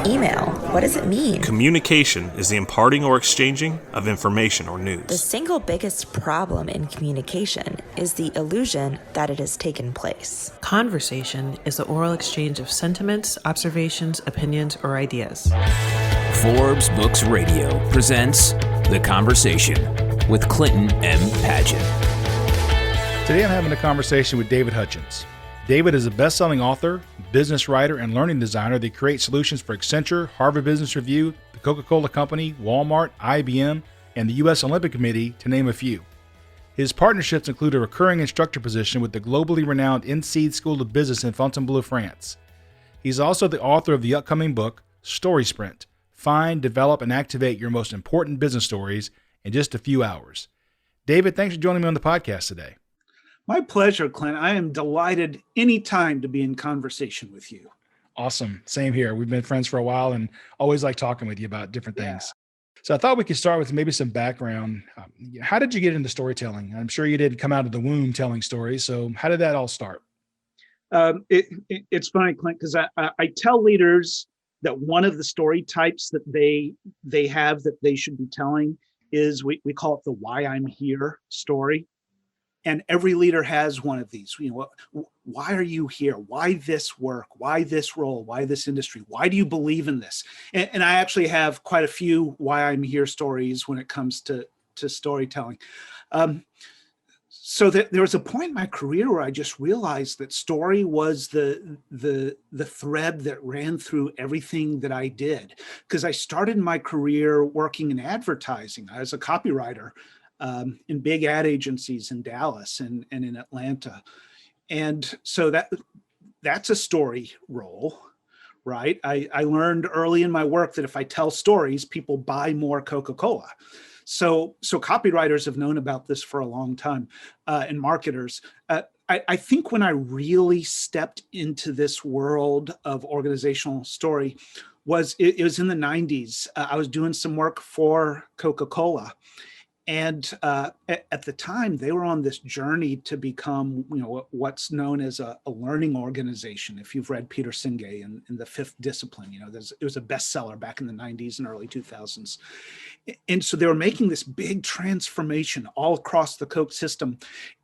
email? What does it mean? Communication is the imparting or exchanging of information or The news. single biggest problem in communication is the illusion that it has taken place. Conversation is the oral exchange of sentiments, observations, opinions, or ideas. Forbes Books Radio presents The Conversation with Clinton M. Padgett. Today I'm having a conversation with David Hutchens. David is a best-selling author, business writer, and learning designer that creates solutions for Accenture, Harvard Business Review, the Coca-Cola Company, Walmart, IBM, and the U.S. Olympic Committee, to name a few. His partnerships include a recurring instructor position with the globally renowned INSEAD School of Business in Fontainebleau, France. He's also the author of the upcoming book, Story Sprint: Find, Develop, and Activate Your Most Important Business Stories in Just a Few Hours. David, thanks for joining me on the podcast today. My pleasure, Clint. I am delighted anytime to be in conversation with you. Awesome. Same here. We've been friends for a while and always like talking with you about different things. So I thought we could start with maybe some background. How did you get into storytelling? I'm sure you didn't come out of the womb telling stories. So how did that all start? It's funny, Clint, because I tell leaders that one of the story types that they have that they should be telling is we call it the why I'm here story. And every leader has one of these. You know, why are you here? Why this work? Why this role? Why this industry? Why do you believe in this? And I actually have quite a few why I'm here stories when it comes to storytelling. So there was a point in my career where I just realized that story was the thread that ran through everything that I did. Because I started my career working in advertising. I was a copywriter in big ad agencies in Dallas and in Atlanta. And so that's a story role, right? I learned early in my work that if I tell stories, people buy more Coca-Cola. So copywriters have known about this for a long time, and marketers. I think when I really stepped into this world of organizational story it was in the 90s. I was doing some work for Coca-Cola. And at the time, they were on this journey to become, what's known as a learning organization. If you've read Peter Senge in The Fifth Discipline, it was a bestseller back in the 90s and early 2000s. And so they were making this big transformation all across the Coke system.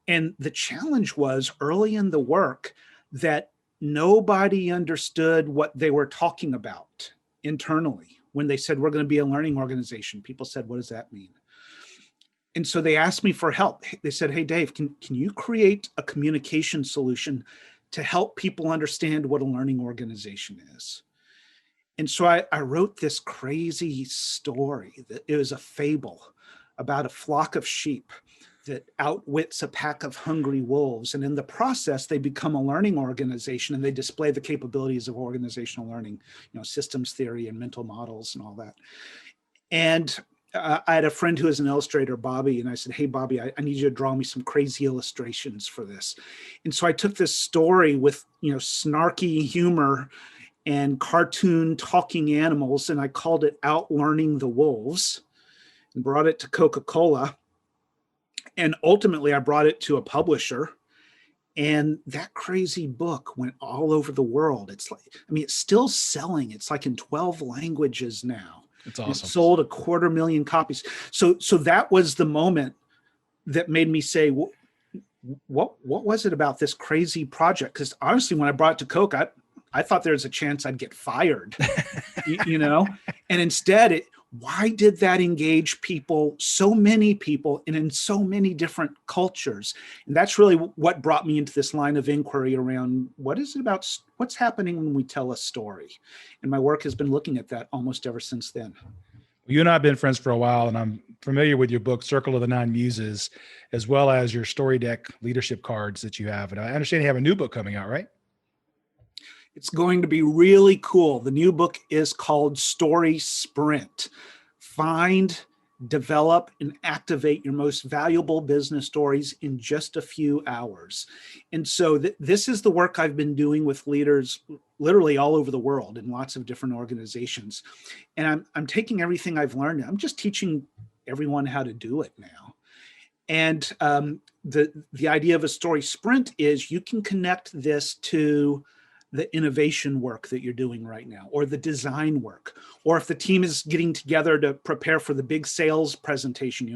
And the challenge was early in the work that nobody understood what they were talking about internally. When they said, we're going to be a learning organization, people said, what does that mean? And so they asked me for help. They said, hey, Dave, can you create a communication solution to help people understand what a learning organization is? And so I wrote this crazy story that it was a fable about a flock of sheep that outwits a pack of hungry wolves. And in the process, they become a learning organization and they display the capabilities of organizational learning, systems theory and mental models and all that. And I had a friend who is an illustrator, Bobby, and I said, hey, Bobby, I need you to draw me some crazy illustrations for this. And so I took this story with, snarky humor and cartoon talking animals, and I called it Outlearning the Wolves and brought it to Coca-Cola. And ultimately, I brought it to a publisher. And that crazy book went all over the world. It's still selling. It's like in 12 languages now. It's awesome. It sold 250,000 copies. So that was the moment that made me say, what was it about this crazy project? Because honestly, when I brought it to Coke, I thought there was a chance I'd get fired, And instead, why did that engage people, so many people, and in so many different cultures? And that's really what brought me into this line of inquiry around what's happening when we tell a story. And my work has been looking at that almost ever since then. You and I have been friends for a while, and I'm familiar with your book, Circle of the Nine Muses, as well as your story deck leadership cards that you have. And I understand you have a new book coming out, right? It's going to be really cool. The new book is called Story Sprint: Find, Develop, and Activate Your Most Valuable Business Stories in Just a Few Hours. And so this is the work I've been doing with leaders literally all over the world in lots of different organizations. And I'm taking everything I've learned. I'm just teaching everyone how to do it now. And the idea of a story sprint is you can connect this to the innovation work that you're doing right now, or the design work, or if the team is getting together to prepare for the big sales presentation,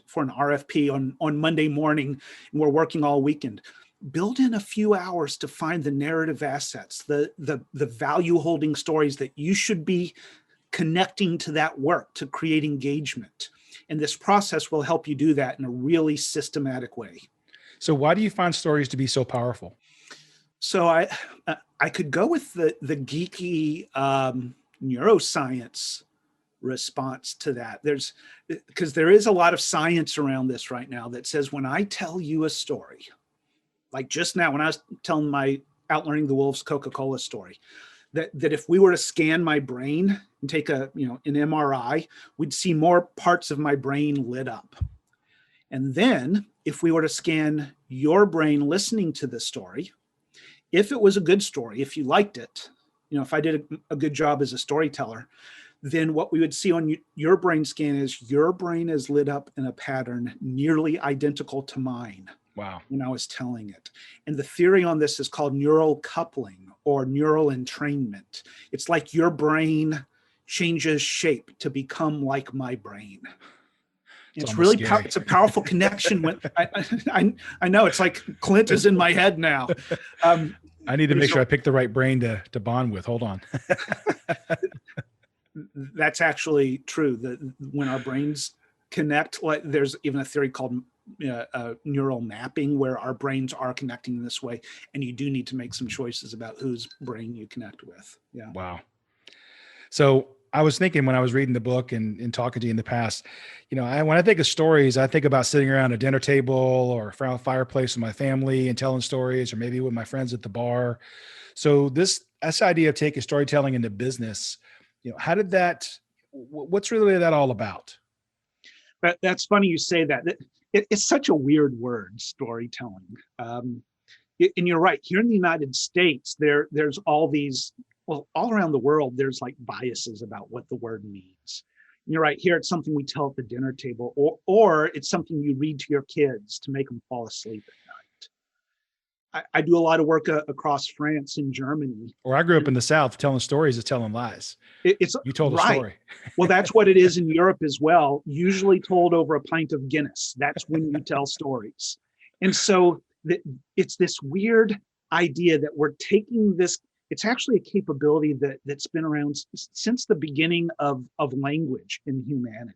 for an RFP on Monday morning, and we're working all weekend. Build in a few hours to find the narrative assets, the value holding stories that you should be connecting to that work to create engagement. And this process will help you do that in a really systematic way. So why do you find stories to be so powerful? So I could go with the geeky neuroscience response to that. Because there is a lot of science around this right now that says when I tell you a story, like just now when I was telling my Outlearning the Wolves Coca-Cola story, that if we were to scan my brain and take an MRI, we'd see more parts of my brain lit up. And then if we were to scan your brain listening to the story, if it was a good story, if you liked it, if I did a good job as a storyteller, then what we would see on your brain scan is your brain is lit up in a pattern nearly identical to mine. Wow. When I was telling it. And the theory on this is called neural coupling or neural entrainment. It's like your brain changes shape to become like my brain. It's really it's a powerful connection with I know it's like Clint is in my head now. I need to make sure I pick the right brain to bond with. Hold on. That's actually true. That when our brains connect, like there's even a theory called neural mapping where our brains are connecting in this way, and you do need to make some choices about whose brain you connect with. Yeah. Wow. So I was thinking when I was reading the book and talking to you in the past, when I think of stories, I think about sitting around a dinner table or around a fireplace with my family and telling stories, or maybe with my friends at the bar. So this idea of taking storytelling into business, what's really that all about? That's funny you say that. It's such a weird word, storytelling. And you're right. Here in the United States, there's all these, well, all around the world, there's like biases about what the word means. And you're right. Here, it's something we tell at the dinner table, or it's something you read to your kids to make them fall asleep at night. I do a lot of work across France and Germany. Or I grew up in the South. Telling stories is telling lies. You told a story. Well, that's what it is in Europe as well, usually told over a pint of Guinness. That's when you tell stories. And so it's this weird idea that we're taking this, it's actually a capability that's been around since the beginning of language in humanity.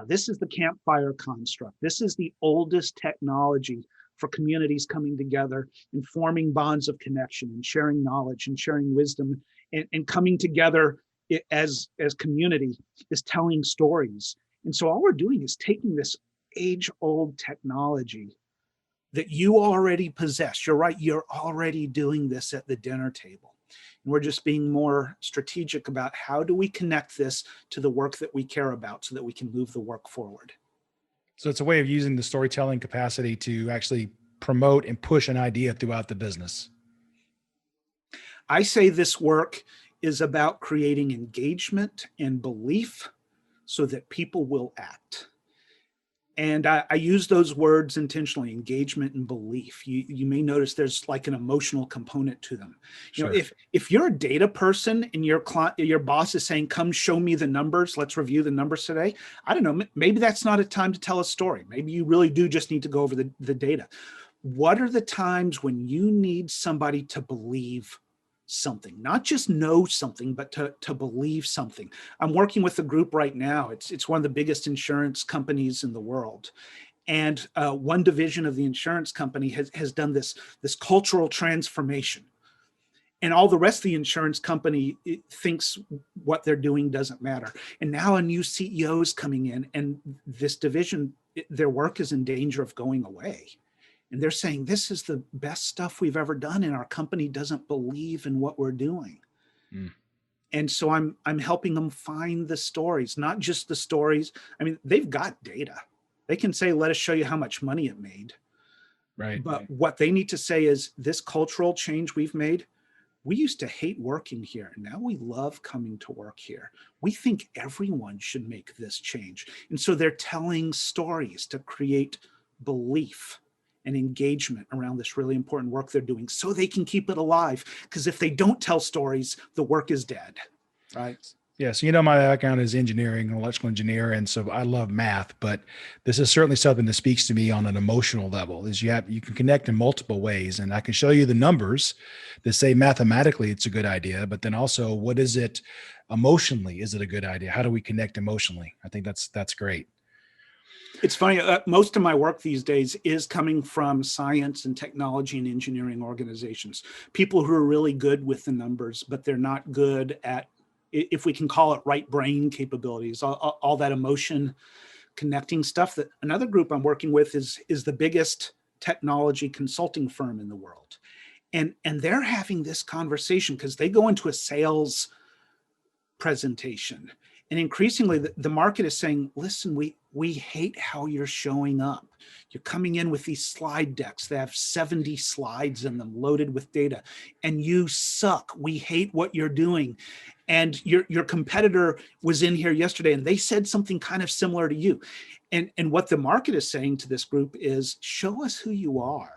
This is the campfire construct. This is the oldest technology for communities coming together and forming bonds of connection and sharing knowledge and sharing wisdom and coming together as community is telling stories. And so all we're doing is taking this age-old technology that you already possess. You're right, you're already doing this at the dinner table. And we're just being more strategic about how do we connect this to the work that we care about so that we can move the work forward. So it's a way of using the storytelling capacity to actually promote and push an idea throughout the business. I say this work is about creating engagement and belief so that people will act. And I use those words intentionally, engagement and belief. You may notice there's like an emotional component to them. Sure. If you're a data person and your boss is saying, come show me the numbers, let's review the numbers today. I don't know, maybe that's not a time to tell a story. Maybe you really do just need to go over the data. What are the times when you need somebody to believe something, not just know something, but to believe something? I'm working with a group right now. It's one of the biggest insurance companies in the world. And one division of the insurance company has done this cultural transformation. And all the rest of the insurance company thinks what they're doing doesn't matter. And now a new CEO is coming in, and this division, their work is in danger of going away. And they're saying, this is the best stuff we've ever done, and our company doesn't believe in what we're doing. Mm. And so I'm helping them find the stories, not just the stories. I mean, they've got data. They can say, let us show you how much money it made. Right. But what they need to say is, this cultural change we've made, we used to hate working here. Now we love coming to work here. We think everyone should make this change. And so they're telling stories to create belief and engagement around this really important work they're doing so they can keep it alive. Because if they don't tell stories, the work is dead, right? Yeah. So, my background is engineering, an electrical engineer. And so I love math, but this is certainly something that speaks to me on an emotional level is you can connect in multiple ways. And I can show you the numbers that say mathematically it's a good idea, but then also what is it emotionally? Is it a good idea? How do we connect emotionally? I think that's great. It's funny, most of my work these days is coming from science and technology and engineering organizations, people who are really good with the numbers, but they're not good at, if we can call it, right brain capabilities, all that emotion connecting stuff. That another group I'm working with is the biggest technology consulting firm in the world. And they're having this conversation because they go into a sales presentation. And increasingly, the market is saying, listen, we hate how you're showing up. You're coming in with these slide decks that have 70 slides in them loaded with data, and you suck. We hate what you're doing. And your competitor was in here yesterday, and they said something kind of similar to you. And what the market is saying to this group is, show us who you are.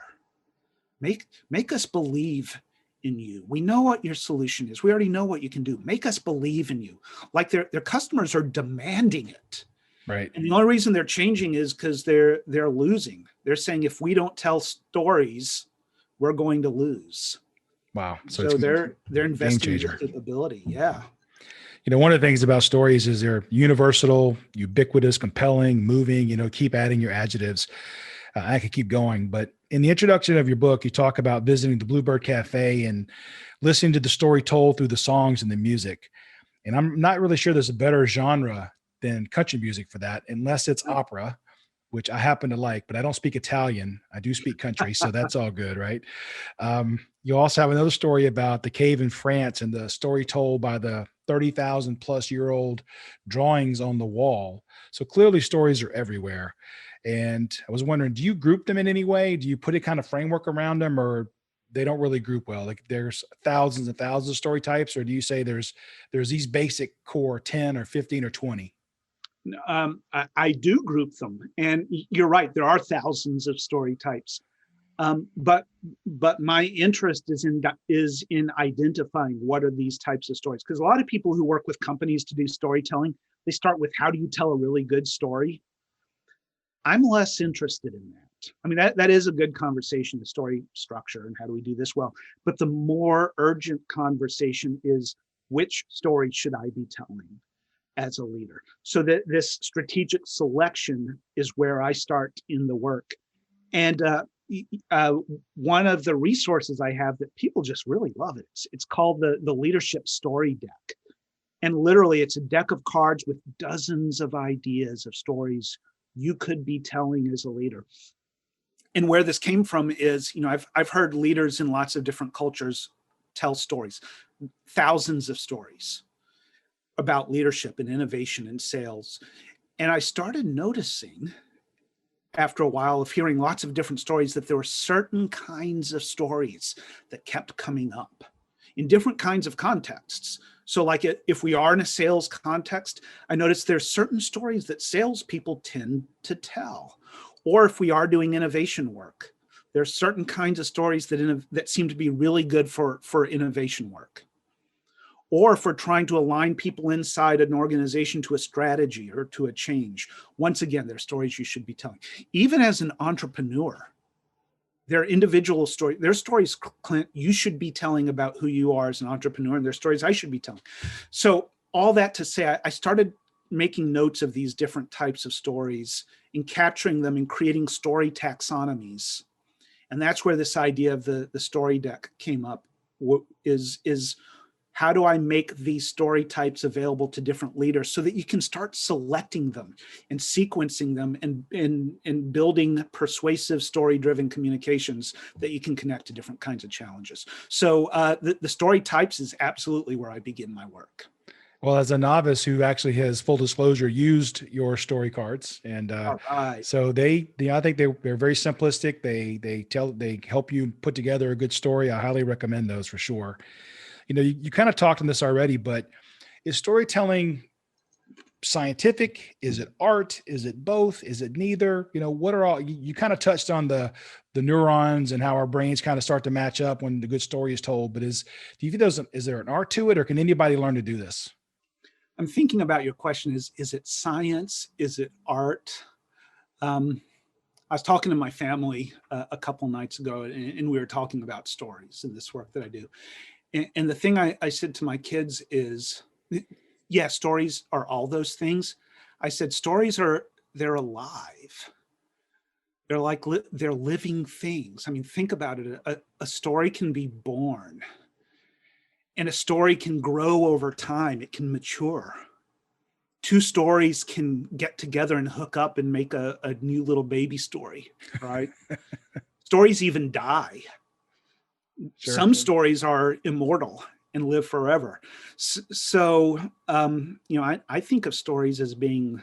Make us believe in you. We know what your solution is. We already know what you can do. Make us believe in you. Like their customers are demanding it. Right. And the only reason they're changing is because they're losing. They're saying if we don't tell stories, we're going to lose. Wow. So they're investing in this capability. Yeah. One of the things about stories is they're universal, ubiquitous, compelling, moving, keep adding your adjectives. I could keep going, but in the introduction of your book, you talk about visiting the Bluebird Cafe and listening to the story told through the songs and the music. And I'm not really sure there's a better genre than country music for that, unless it's opera, which I happen to like, but I don't speak Italian. I do speak country, so that's all good, right? You also have another story about the cave in France and the story told by the 30,000 plus year old drawings on the wall. So clearly stories are everywhere. And I was wondering, do you group them in any way? Do you put a kind of framework around them, or they don't really group well? Like there's thousands and thousands of story types, or do you say there's these basic core 10 or 15 or 20? I do group them, and you're right. There are thousands of story types, but my interest is in identifying what are these types of stories. Because a lot of people who work with companies to do storytelling, they start with how do you tell a really good story. I'm less interested in that. I mean, that is a good conversation, the story structure and how do we do this well. But the more urgent conversation is, which story should I be telling as a leader? So that this strategic selection is where I start in the work. And one of the resources I have that people just really love, it's called the Leadership Story Deck. And literally it's a deck of cards with dozens of ideas of stories you could be telling as a leader. And where this came from is, I've heard leaders in lots of different cultures tell stories, thousands of stories about leadership and innovation and sales. And I started noticing after a while of hearing lots of different stories that there were certain kinds of stories that kept coming up in different kinds of contexts. So like if we are in a sales context, I noticed there's certain stories that salespeople tend to tell. Or if we are doing innovation work, there's certain kinds of stories that seem to be really good for innovation work. Or if we're trying to align people inside an organization to a strategy or to a change, once again, there are stories you should be telling. Even as an entrepreneur, there are individual stories. There's stories, Clint, you should be telling about who you are as an entrepreneur, and there's stories I should be telling. So all that to say, I started making notes of these different types of stories and capturing them and creating story taxonomies. And that's where this idea of the story deck came up, is how do I make these story types available to different leaders so that you can start selecting them and sequencing them and building persuasive story-driven communications that you can connect to different kinds of challenges. So the story types is absolutely where I begin my work. Well, as a novice who actually has, full disclosure, used your story cards, and so I think they're very simplistic. They help you put together a good story. I highly recommend those for sure. You kind of talked on this already, but is storytelling scientific? Is it art? Is it both? Is it neither? What are all, you kind of touched on the neurons and how our brains kind of start to match up when the good story is told, but do you think is there an art to it, or can anybody learn to do this? I'm thinking about your question is it science? Is it art? I was talking to my family a couple nights ago, and we were talking about stories and this work that I do. And the thing I said to my kids is, yeah, stories are all those things. I said, stories they're alive. They're like, they're living things. I mean, think about it. A story can be born, and a story can grow over time. It can mature. Two stories can get together and hook up and make a new little baby story, right? Stories even die. Sure. Some stories are immortal and live forever. So I think of stories as being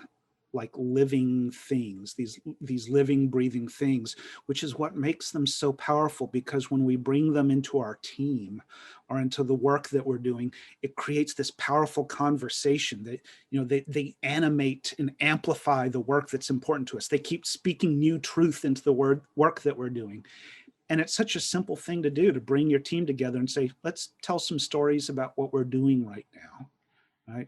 like living things, these living, breathing things, which is what makes them so powerful, because when we bring them into our team or into the work that we're doing, it creates this powerful conversation that, they animate and amplify the work that's important to us. They keep speaking new truth into the work that we're doing. And it's such a simple thing to do, to bring your team together and say, let's tell some stories about what we're doing right now, right?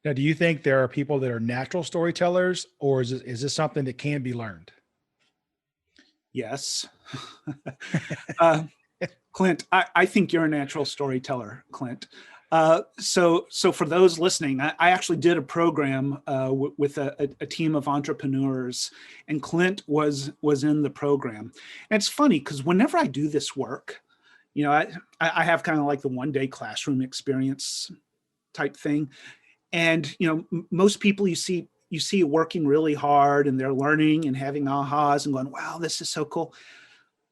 Now, do you think there are people that are natural storytellers, or is this something that can be learned? Yes. Clint, I think you're a natural storyteller, Clint. So for those listening, I actually did a program with a team of entrepreneurs, and Clint was in the program. And it's funny because whenever I do this work, I have kind of like the one-day classroom experience type thing. And, most people you see working really hard, and they're learning and having ahas and going, wow, this is so cool.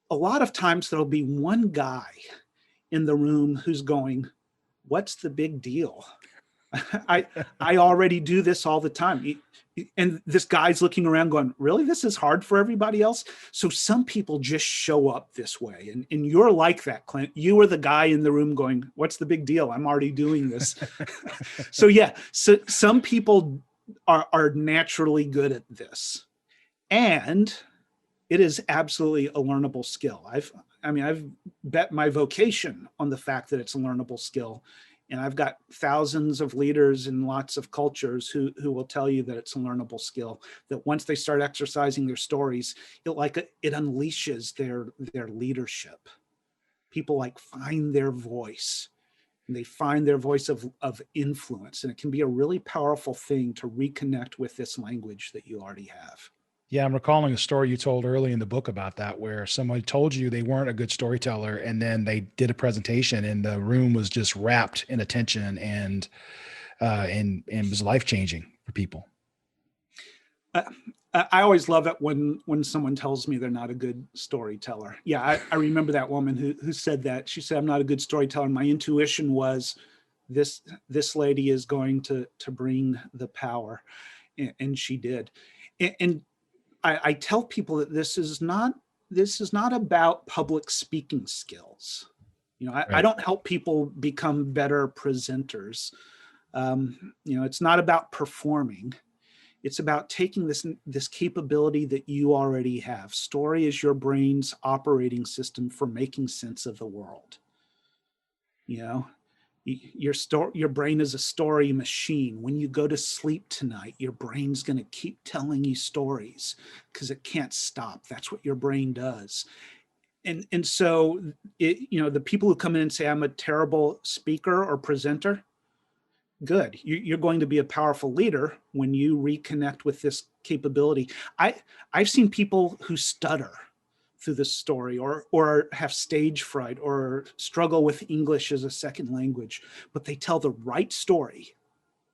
A lot of times there'll be one guy in the room who's going, what's the big deal? I already do this all the time. And this guy's looking around going, really, this is hard for everybody else? So some people just show up this way. And you're like that, Clint. You are the guy in the room going, what's the big deal? I'm already doing this. So yeah, so some people are naturally good at this. And it is absolutely a learnable skill. I've bet my vocation on the fact that it's a learnable skill. And I've got thousands of leaders in lots of cultures who will tell you that it's a learnable skill, that once they start exercising their stories, it unleashes their leadership. People find their voice, and they find their voice of influence. And it can be a really powerful thing to reconnect with this language that you already have. Yeah, I'm recalling a story you told early in the book about that, where somebody told you they weren't a good storyteller, and then they did a presentation, and the room was just wrapped in attention, and it was life-changing for people. I always love it when someone tells me they're not a good storyteller. Yeah, I remember that woman who said that. She said, I'm not a good storyteller. My intuition was this lady is going to bring the power, and she did. And I tell people that this is not about public speaking skills. Right. I don't help people become better presenters. It's not about performing. It's about taking this capability that you already have. Story is your brain's operating system for making sense of the world. Your brain is a story machine. When you go to sleep tonight, your brain's going to keep telling you stories because it can't stop. That's what your brain does. And so, the people who come in and say, I'm a terrible speaker or presenter, good. You're going to be a powerful leader when you reconnect with this capability. I've seen people who stutter through this story, or have stage fright, or struggle with English as a second language, but they tell the right story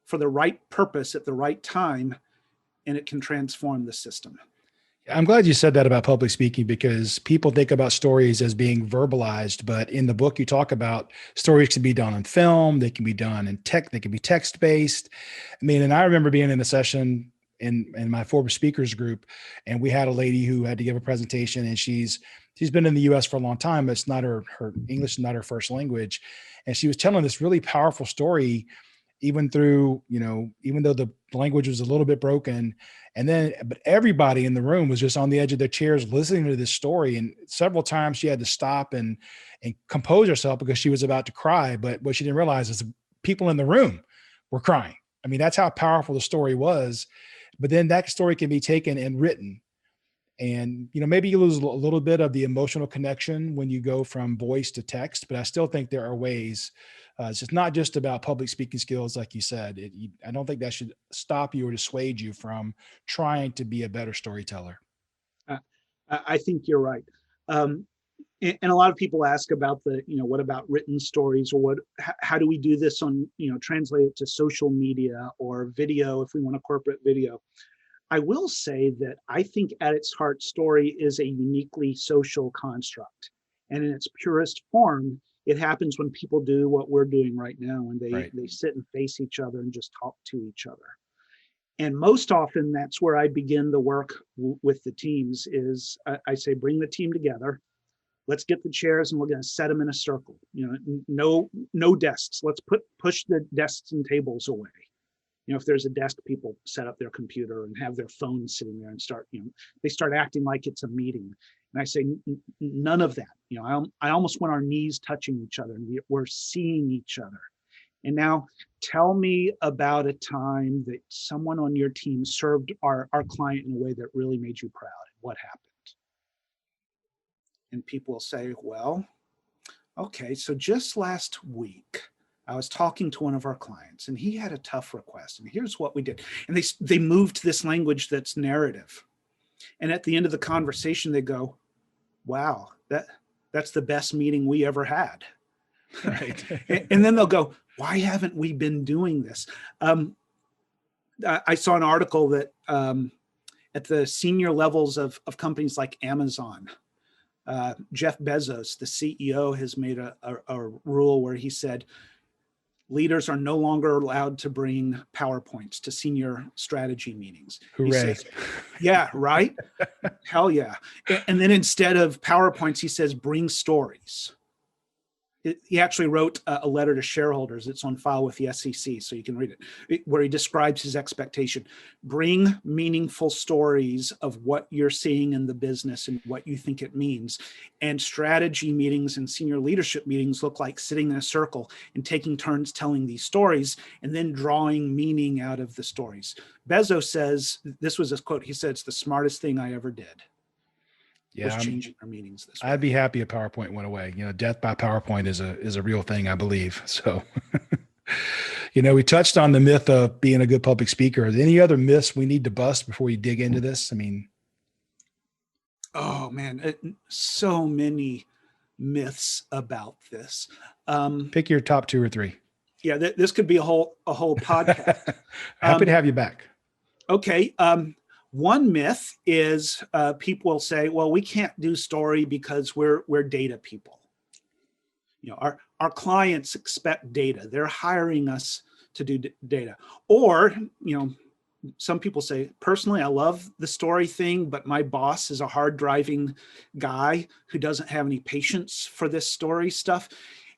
for the right purpose at the right time, and it can transform the system. I'm glad you said that about public speaking, because people think about stories as being verbalized, but in the book you talk about stories can be done on film, they can be done in tech, they can be text-based. And I remember being in a session in my Forbes speakers group, and we had a lady who had to give a presentation, and she's been in the US for a long time, but it's not her English is not her first language. And she was telling this really powerful story, even through, even though the language was a little bit broken. But everybody in the room was just on the edge of their chairs listening to this story. And several times she had to stop and compose herself because she was about to cry. But what she didn't realize is the people in the room were crying. I mean, that's how powerful the story was. But then that story can be taken and written. And, maybe you lose a little bit of the emotional connection when you go from voice to text, but I still think there are ways. It's just not just about public speaking skills, like you said. I don't think that should stop you or dissuade you from trying to be a better storyteller. I think you're right. And a lot of people ask about what about written stories, or how do we do this on, translate it to social media or video if we want a corporate video. I will say that I think at its heart, story is a uniquely social construct. And in its purest form, it happens when people do what we're doing right now, when they sit and face each other and just talk to each other. And most often that's where I begin the work with the teams is I say, bring the team together. Let's get the chairs and we're going to set them in a circle. No desks. Let's push the desks and tables away. If there's a desk, people set up their computer and have their phones sitting there and they start acting like it's a meeting. And I say, none of that. I almost want our knees touching each other and we're seeing each other. And now tell me about a time that someone on your team served our client in a way that really made you proud. What happened? And people will say, well, okay, so just last week, I was talking to one of our clients and he had a tough request and here's what we did. And they moved to this language that's narrative. And at the end of the conversation, they go, wow, that's the best meeting we ever had. Right. And then they'll go, why haven't we been doing this? I saw an article that at the senior levels of companies like Amazon, Jeff Bezos, the CEO, has made a rule where he said, leaders are no longer allowed to bring PowerPoints to senior strategy meetings. Hooray. He says, yeah, right? Hell yeah. And then instead of PowerPoints, he says, bring stories. He actually wrote a letter to shareholders. It's on file with the SEC, so you can read it, where he describes his expectation. Bring meaningful stories of what you're seeing in the business and what you think it means. And strategy meetings and senior leadership meetings look like sitting in a circle and taking turns telling these stories and then drawing meaning out of the stories. Bezos says, this was his quote, he said, it's the smartest thing I ever did. Yeah, was changing our meetings this way. I'd be happy if PowerPoint went away. Death by PowerPoint is a real thing, I believe. So, we touched on the myth of being a good public speaker. Are there any other myths we need to bust before we dig into this? I mean, oh man, so many myths about this. Pick your top 2 or 3. Yeah, this could be a whole podcast. Happy to have you back. Okay. One myth is people will say, well, we can't do story because we're data people. Our clients expect data. They're hiring us to do data. Or, some people say, personally, I love the story thing, but my boss is a hard driving guy who doesn't have any patience for this story stuff.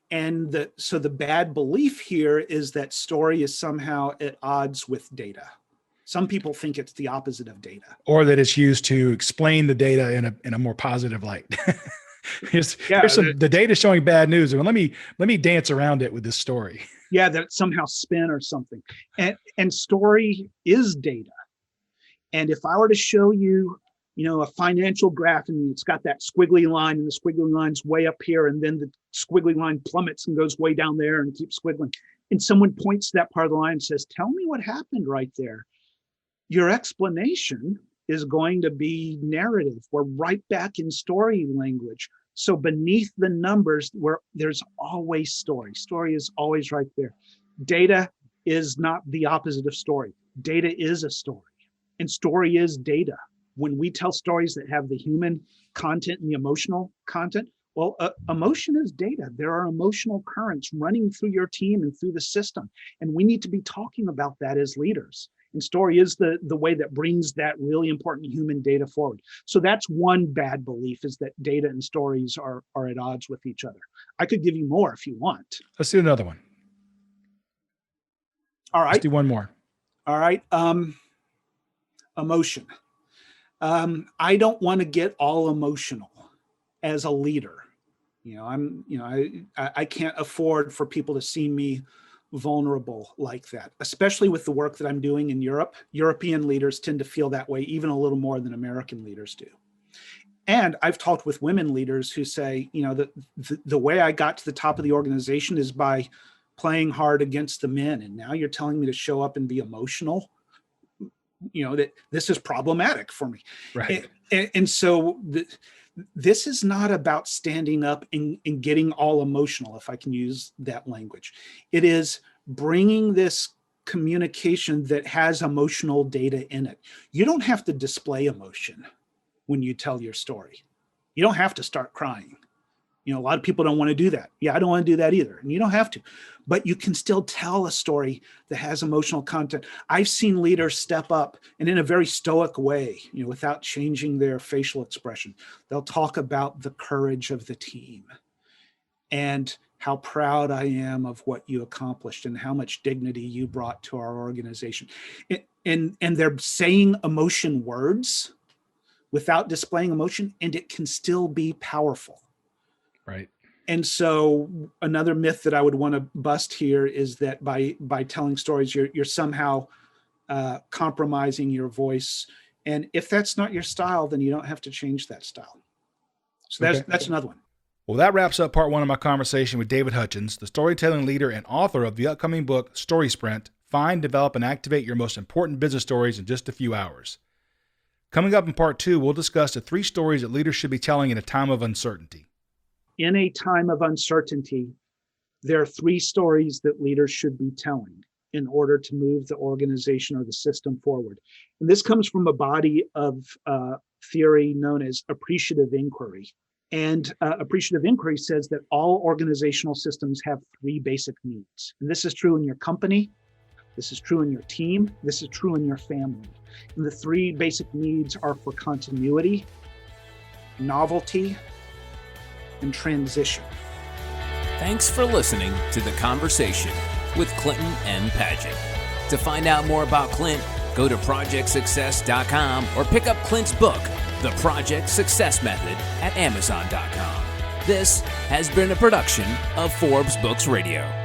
And so the bad belief here is that story is somehow at odds with data. Some people think it's the opposite of data. Or that it's used to explain the data in a more positive light. The data showing bad news. Well, let me dance around it with this story. Yeah, that it's somehow spin or something. And story is data. And if I were to show you, a financial graph and it's got that squiggly line and the squiggly line's way up here and then the squiggly line plummets and goes way down there and keeps squiggling. And someone points to that part of the line and says, tell me what happened right there. Your explanation is going to be narrative. We're right back in story language. So beneath the numbers, there's always story. Story is always right there. Data is not the opposite of story. Data is a story, and story is data. When we tell stories that have the human content and the emotional content, well, emotion is data. There are emotional currents running through your team and through the system, and we need to be talking about that as leaders. And story is the way that brings that really important human data forward. So that's one bad belief, is that data and stories are at odds with each other. I could give you more if you want. Let's do another one. All Let's right. do one more. All right. Emotion. I don't want to get all emotional as a leader. I can't afford for people to see me vulnerable like that, especially with the work that I'm doing in Europe. European leaders tend to feel that way even a little more than American leaders do. And I've talked with women leaders who say, the way I got to the top of the organization is by playing hard against the men. And now you're telling me to show up and be emotional, that this is problematic for me. Right. And so this is not about standing up and getting all emotional, if I can use that language. It is bringing this communication that has emotional data in it. You don't have to display emotion when you tell your story. You don't have to start crying. A lot of people don't want to do that. Yeah, I don't want to do that either. And you don't have to, but you can still tell a story that has emotional content. I've seen leaders step up and in a very stoic way, without changing their facial expression, they'll talk about the courage of the team and how proud I am of what you accomplished and how much dignity you brought to our organization. And they're saying emotion words without displaying emotion, and it can still be powerful. Right. And so another myth that I would want to bust here is that by telling stories, you're somehow compromising your voice. And if that's not your style, then you don't have to change that style. So that's another one. Well, that wraps up part one of my conversation with David Hutchens, the storytelling leader and author of the upcoming book, Story Sprint: Find, Develop, and Activate Your Most Important Business Stories in Just a Few Hours. Coming up in part two, we'll discuss the 3 stories that leaders should be telling in a time of uncertainty. In a time of uncertainty, there are 3 stories that leaders should be telling in order to move the organization or the system forward. And this comes from a body of theory known as appreciative inquiry. And appreciative inquiry says that all organizational systems have 3 basic needs. And this is true in your company, this is true in your team, this is true in your family. And the 3 basic needs are for continuity, novelty, and transition. Thanks for listening to The Conversation with Clinton M. Padgett. To find out more about Clint, go to projectsuccess.com or pick up Clint's book, The Project Success Method, at amazon.com. This has been a production of Forbes Books Radio.